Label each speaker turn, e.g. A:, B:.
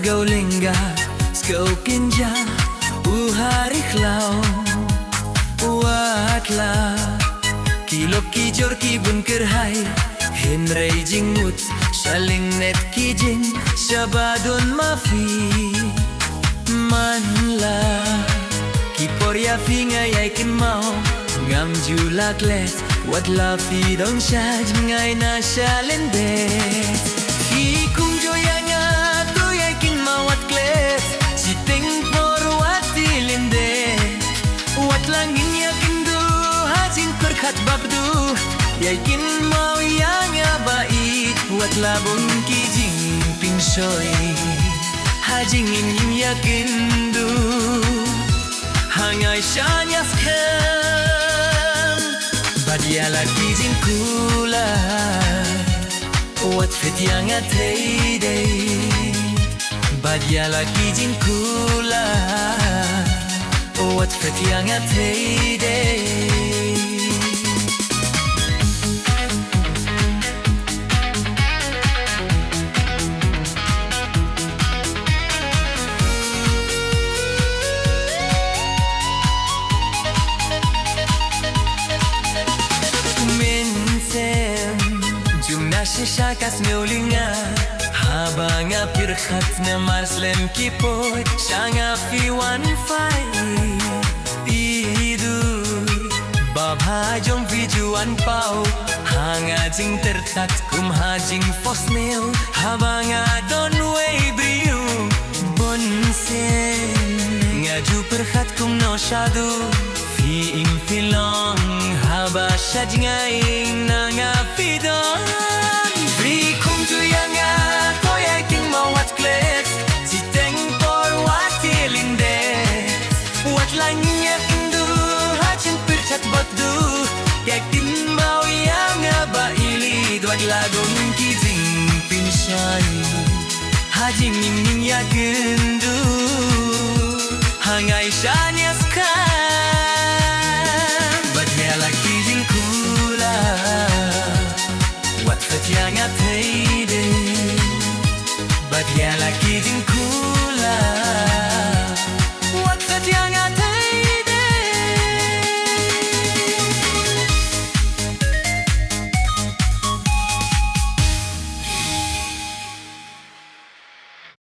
A: go lingga go kinja hari klau watla kilop kijor kibun kerhai henrei jingut saling net kijing sabadon mafi manla kipor ya finga yaikin mau ngam julak les wat la fi dong shaj ngai na shalende ki kum joyanga tu yaikin mau wat kles siteng por wati linde wat langin yakin du hajin kurkhat babdu yaikin mau yanga bait wat labun ki jing ping soi hajing in yakin du hangai shanyas kem badia lagi jing kula wat fit yang atei dei badia lagi jing kula wat fit yang atei dei Shakas meulinga habanga pirkhat na marslem kipoy shanga fi one fight idu babha jong vi juan pau hanga jing tertat kum ha jing fosneo habanga don way briu bonse ngaju pirkhat kum no shadu fi im filong haba shajngaing nanga pidon Lagong kijing pinshay hajing ning yakin du hangai sha